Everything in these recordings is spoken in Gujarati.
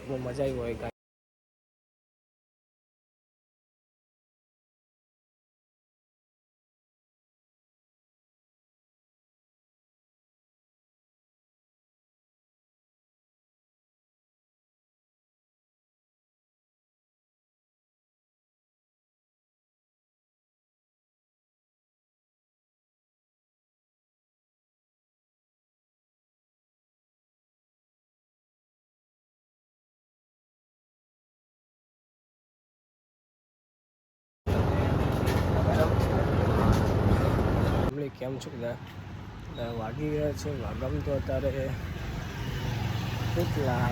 બહુ મજા આવી હોય. કેમ છો બધા? વાગી ગયા છે વાગમ તો અત્યારે કેટલા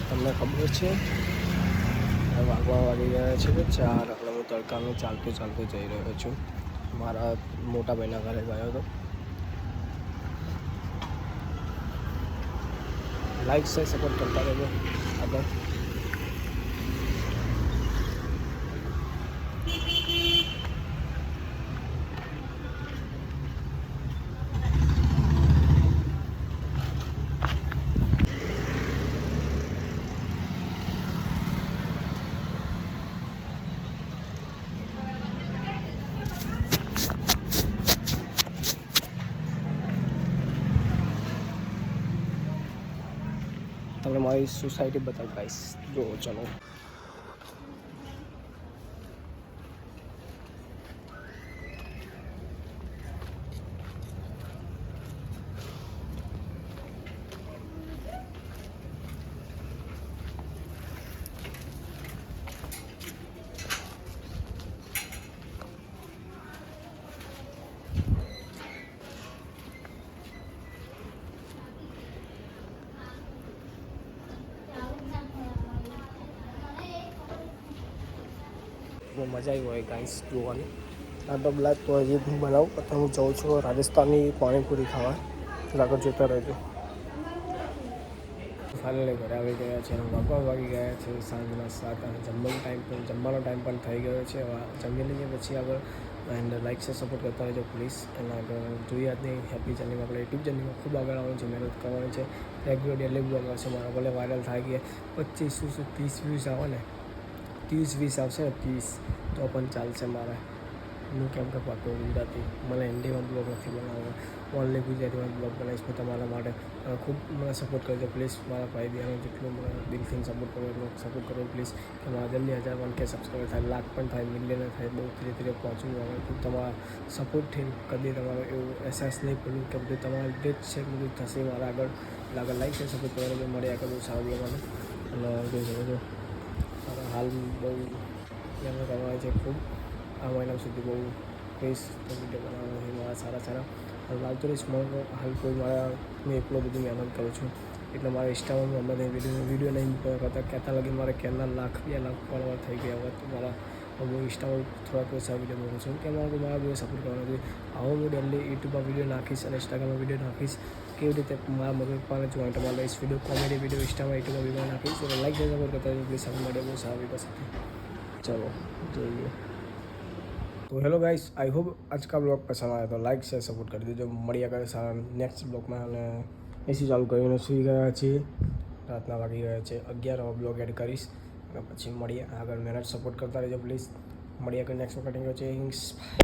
તમને ખબર છે? વાગવા વાગી ગયા છે કે 4. હવે હું તડકાનું ચાલતું જઈ રહ્યો છું. મારા મોટા ભાઈના ઘરે ગયો હતો. લાઈક છે સપોર્ટ કરતા રહેજો આગળ. તમને મારી સોસાયટી બતાવીશ જો ચલો. બહુ મજા આવી હોય ગાઈસ જોવાની. આ તો બ્લાક તો હજી હું બનાવું પછી હું જાઉં છું રાજસ્થાની પાણીપુરી ખાવા. આગળ જોતા રહેજો. ફાઇનલી ઘરે આવી ગયા છે અને વાગવા વાગી ગયા છે સાંજના 7 અને જમવાનો ટાઈમ પણ થઈ ગયો છે. હવે જમી લઈએ પછી આગળ એન્ડ લાઈક છે સપોર્ટ કરતા રહેજો પ્લીઝ. અને આગળ જોઈએ આજની હેપી જર્નીમાં આપણે યુટ્યુબ જર્નીમાં ખૂબ આગળ આવવાનું છે, મહેનત કરવાની છે. રેગ્યુલર ડેલી બ્લોગ આવશે મારા, ભલે વાયરલ થાય કે 25 30 વ્યૂઝ આવે ને 30 20 આવશે ને 30 તો પણ ચાલશે મારે. હું કેમ કે પાકું ગુજરાતી, મને હિન્દીમાં બ્લોગ નથી બનાવવો, ઓનલી ગુજરાતીમાં બ્લોગ બનાવીશ. હું તમારા માટે ખૂબ મને સપોર્ટ કરજો પ્લીઝ. મારા ભાઈ બહેનો જેટલું મને દિલથી સપોર્ટ કરો એટલો સપોર્ટ કરો પ્લીઝ. કે મારા જલ્દી 1000 1K સબસ્ક્રાઈબર થાય, લાખ પણ થાય, મિલિયન થાય, બહુ ધીરે ધીરે પહોંચવું આવે. ખૂબ તમારા સપોર્ટથી કદી તમારો એવું અહેસાસ નહીં પડ્યું કે બધું તમારા લીધે જ છે, બધું થશે મારા આગળ. એટલે આગળ લાઈક છે સપોર્ટ કરવાનું મળ્યા આગળ બહુ સારું મને. અને જોઈ શકો છો હાલ બહુ મહેનત કરવાની છે ખૂબ. આ મહિના સુધી બહુ ફેસ વિડીયો બનાવવાનો છે મારા સારા લાવતો રહીશ. હાલ કોઈ મારા મેં એટલો બધી મહેનત કરું છું એટલે મારા ઇન્સ્ટામાં હમણાં વિડીયો નહીં કરતા કહેતા લગી મારે ક્યારના 1 લાખ 2 લાખ ફોલોવર થઈ ગયા હોત. મારા હું ઇન્સ્ટામાં થોડાક ઓછા વિડીયો મૂકું છું કે મારા બહુ સપોર્ટ કરવાનો છે. આવો હું ડેલી યુટ્યુબમાં વિડીયો નાખીશ અને ઇન્સ્ટાગ્રામમાં વિડીયો નાખીશ. કેવી રીતે મારા મમ્મી પપ્પાને જોઈન્ટમાં લઈશ વિડીયો, કોમેડી વિડીયો ઇન્સ્ટામાં યુટ્યુબમાં વિડીયો નાખીશ. એટલે લાઈક છે સપોર્ટ કરતા પ્લીઝ. આપણે મળે બહુ સારી પાસે. चलो જોઈએ. तो हेलो गाइस, आई होप आज का ब्लॉग पसंद आया तो लाइक शेयर सपोर्ट कर दीजिए. મળ્યા કરે સારા નેક્સ્ટ બ્લોગમાં. અને એસી ચાલુ કરીને સૂઈ ગયા છીએ. રાતના વાગી ગયા છે 11. બ્લોગ એડ કરીશ અને પછી મળીએ આગળ. મહેનત સપોર્ટ કરતા રહેજો પ્લીઝ. મળ્યા કરે નેક્સ્ટ વખત.